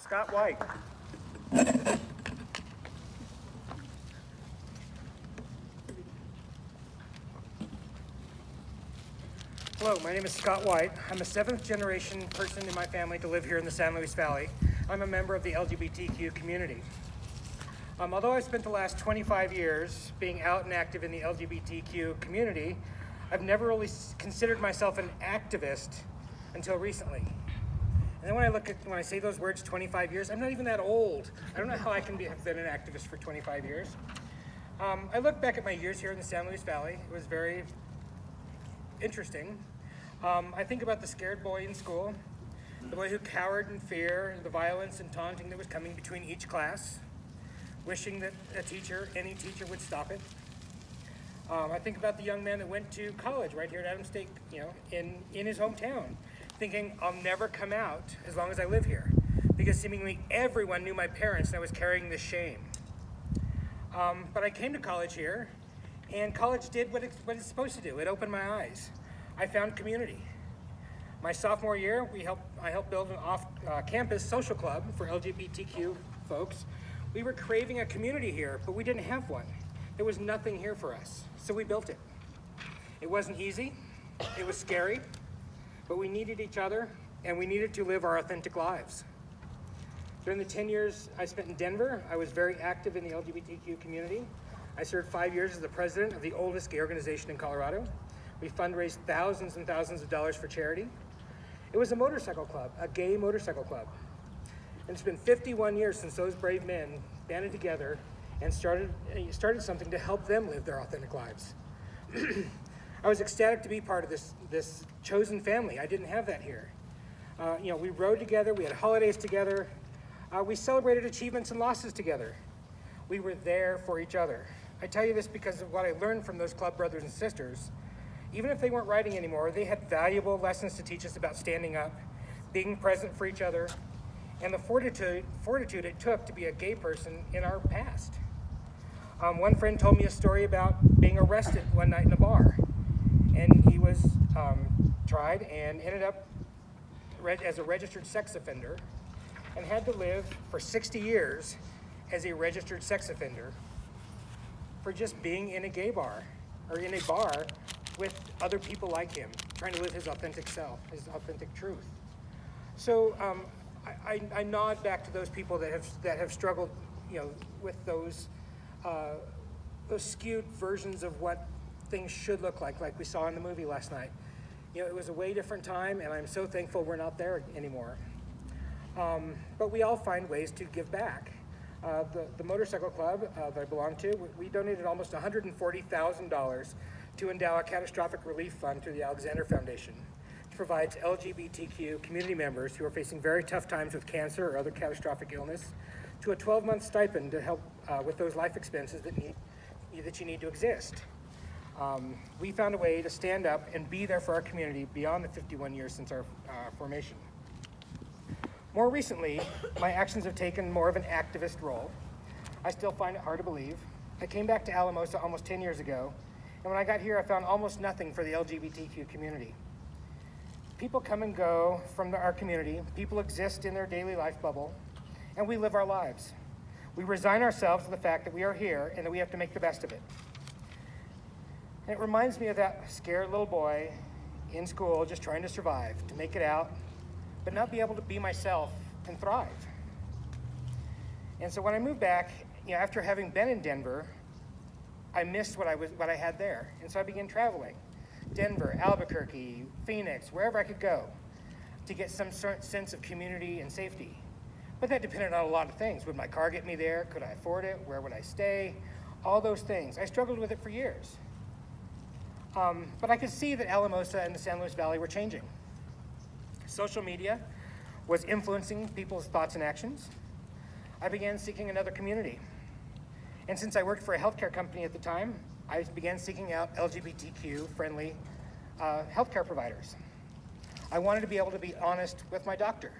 Scott White. Hello, my name is Scott White. I'm a seventh generation person in my family to live here in the San Luis Valley. I'm a member of the LGBTQ community. Although I've spent the last 25 years being out and active in the LGBTQ community, I've never really considered myself an activist until recently. And then when I say those words, 25 years, I'm not even that old. I don't know how I can have been an activist for 25 years. I look back at my years here in the San Luis Valley. It was very interesting. I think about the scared boy in school, the boy who cowered in fear, the violence and taunting that was coming between each class, wishing that any teacher would stop it. I think about the young man that went to college right here at Adams State, in his hometown, thinking I'll never come out as long as I live here, because seemingly everyone knew my parents and I was carrying this shame. But I came to college here, and college did what it's supposed to do. It opened my eyes. I found community. My sophomore year, I helped build an off-campus social club for LGBTQ folks. We were craving a community here, but we didn't have one. There was nothing here for us, so we built it. It wasn't easy, it was scary, but we needed each other, and we needed to live our authentic lives. During the 10 years I spent in Denver, I was very active in the LGBTQ community. I served 5 years as the president of the oldest gay organization in Colorado. We fundraised thousands and thousands of dollars for charity. It was a motorcycle club, a gay motorcycle club. And it's been 51 years since those brave men banded together and started something to help them live their authentic lives. I was ecstatic to be part of this chosen family. I didn't have that here. We rode together, we had holidays together, we celebrated achievements and losses together. We were there for each other. I tell you this because of what I learned from those club brothers and sisters. Even if they weren't writing anymore, they had valuable lessons to teach us about standing up, being present for each other, and the fortitude it took to be a gay person in our past. One friend told me a story about being arrested one night in a bar, and he was tried and ended up as a registered sex offender and had to live for 60 years as a registered sex offender for just being in a gay bar, or in a bar with other people like him, trying to live his authentic self, his authentic truth. So I nod back to those people that have struggled, with those skewed versions of what things should look like we saw in the movie last night. It was a way different time, and I'm so thankful we're not there anymore. But we all find ways to give back. The motorcycle club that I belong to, we donated almost $140,000 to endow a catastrophic relief fund through the Alexander Foundation to provide LGBTQ community members who are facing very tough times with cancer or other catastrophic illness to a 12-month stipend to help with those life expenses that you need to exist. We found a way to stand up and be there for our community beyond the 51 years since our formation. More recently, my actions have taken more of an activist role. I still find it hard to believe. I came back to Alamosa almost 10 years ago, and when I got here, I found almost nothing for the LGBTQ community. People come and go from our community. People exist in their daily life bubble, and we live our lives. We resign ourselves to the fact that we are here and that we have to make the best of it. And it reminds me of that scared little boy in school just trying to survive, to make it out, but not be able to be myself and thrive. And so when I moved back, after having been in Denver, I missed what I had there. And so I began traveling. Denver, Albuquerque, Phoenix, wherever I could go to get some sense of community and safety. But that depended on a lot of things. Would my car get me there? Could I afford it? Where would I stay? All those things. I struggled with it for years. But I could see that Alamosa and the San Luis Valley were changing. Social media was influencing people's thoughts and actions. I began seeking another community. And since I worked for a healthcare company at the time, I began seeking out LGBTQ-friendly healthcare providers. I wanted to be able to be honest with my doctor.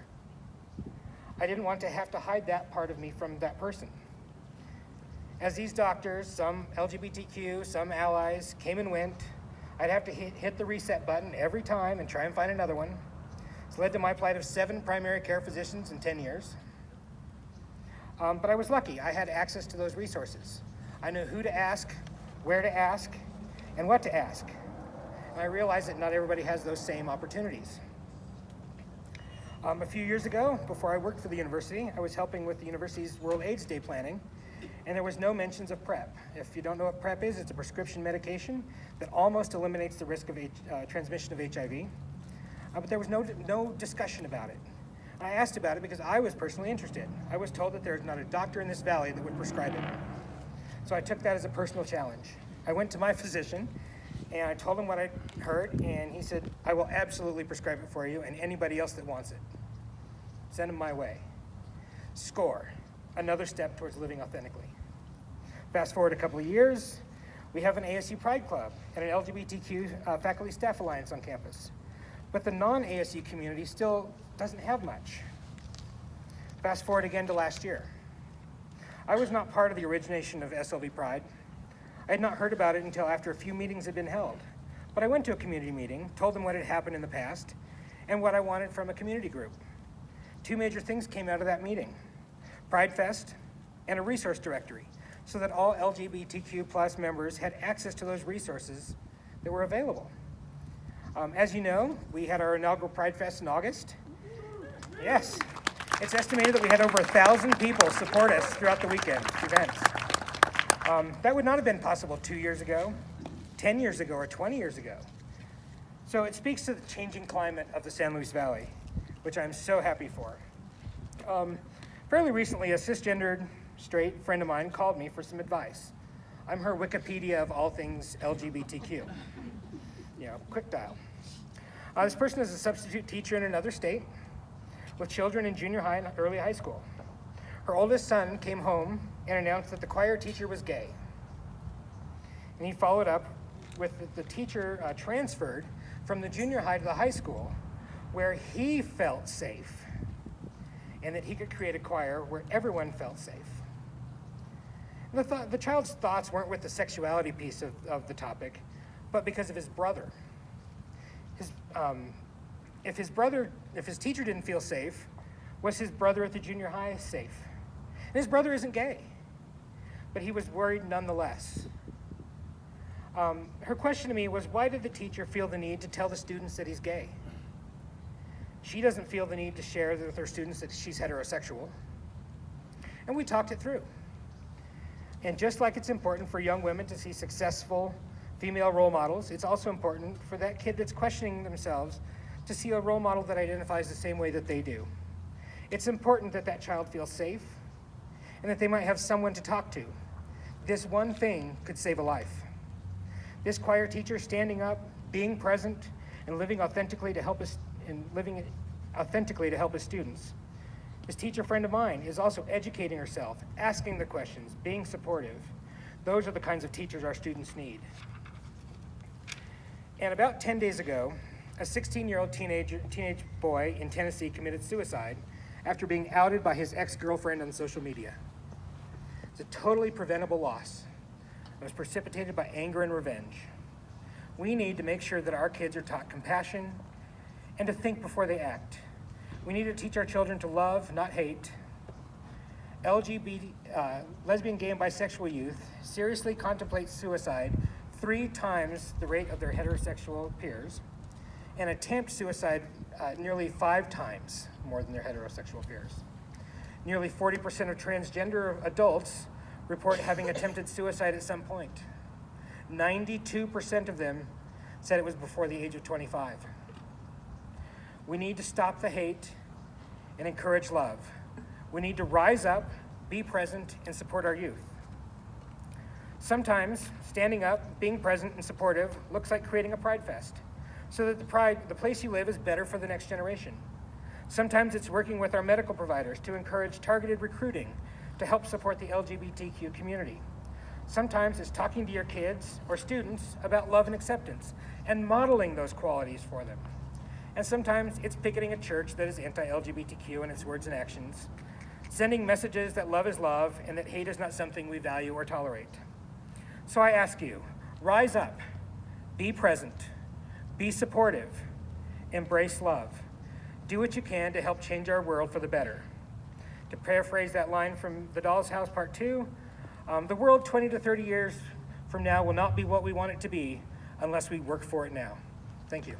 I didn't want to have to hide that part of me from that person. As these doctors, some LGBTQ, some allies, came and went, I'd have to hit the reset button every time and try and find another one. It's led to my plight of 7 primary care physicians in 10 years. But I was lucky. I had access to those resources. I knew who to ask, where to ask, and what to ask. And I realized that not everybody has those same opportunities. A few years ago, before I worked for the university, I was helping with the university's World AIDS Day planning, and there was no mentions of PrEP. If you don't know what PrEP is, it's a prescription medication that almost eliminates the risk of transmission of HIV. But there was no discussion about it. I asked about it because I was personally interested. I was told that there's not a doctor in this valley that would prescribe it. So I took that as a personal challenge. I went to my physician and I told him what I heard, and he said, I will absolutely prescribe it for you and anybody else that wants it. Send them my way. Score, another step towards living authentically. Fast forward a couple of years, we have an ASU Pride Club and an LGBTQ faculty staff alliance on campus. But the non-ASU community still doesn't have much. Fast forward again to last year. I was not part of the origination of SLV Pride. I had not heard about it until after a few meetings had been held. But I went to a community meeting, told them what had happened in the past, and what I wanted from a community group. Two major things came out of that meeting: Pride Fest and a resource directory, so that all LGBTQ plus members had access to those resources that were available. As you know, we had our inaugural Pride Fest in August. Yes, it's estimated that we had over 1,000 people support us throughout the weekend events. That would not have been possible 2 years ago, 10 years ago, or 20 years ago. So it speaks to the changing climate of the San Luis Valley, which I'm so happy for. Fairly recently, a cisgendered, straight friend of mine called me for some advice. I'm her Wikipedia of all things LGBTQ. Quick dial. This person is a substitute teacher in another state with children in junior high and early high school. Her oldest son came home and announced that the choir teacher was gay. And he followed up with the teacher transferred from the junior high to the high school where he felt safe and that he could create a choir where everyone felt safe. And the child's thoughts weren't with the sexuality piece of the topic, but because of his brother. If his teacher didn't feel safe, was his brother at the junior high safe? And his brother isn't gay, but he was worried nonetheless. Her question to me was, why did the teacher feel the need to tell the students that he's gay? She doesn't feel the need to share with her students that she's heterosexual. And we talked it through. And just like it's important for young women to see successful female role models, it's also important for that kid that's questioning themselves to see a role model that identifies the same way that they do. It's important that that child feels safe and that they might have someone to talk to. This one thing could save a life. This choir teacher standing up, being present, and living authentically to help us students. This teacher friend of mine is also educating herself, asking the questions, being supportive. Those are the kinds of teachers our students need. And about 10 days ago, a 16-year-old teenage boy in Tennessee committed suicide after being outed by his ex-girlfriend on social media. It's a totally preventable loss. It was precipitated by anger and revenge. We need to make sure that our kids are taught compassion and to think before they act. We need to teach our children to love, not hate. Lesbian, gay, and bisexual youth seriously contemplate suicide 3 times the rate of their heterosexual peers and attempt suicide nearly 5 times more than their heterosexual peers. Nearly 40% of transgender adults report having attempted suicide at some point. 92% of them said it was before the age of 25. We need to stop the hate and encourage love. We need to rise up, be present, and support our youth. Sometimes standing up, being present, and supportive looks like creating a Pride Fest so that the place you live is better for the next generation. Sometimes it's working with our medical providers to encourage targeted recruiting to help support the LGBTQ community. Sometimes it's talking to your kids or students about love and acceptance and modeling those qualities for them. And sometimes it's picketing a church that is anti-LGBTQ in its words and actions, sending messages that love is love and that hate is not something we value or tolerate. So I ask you, rise up, be present, be supportive, embrace love. Do what you can to help change our world for the better. To paraphrase that line from The Doll's House Part 2, the world 20 to 30 years from now will not be what we want it to be unless we work for it now. Thank you.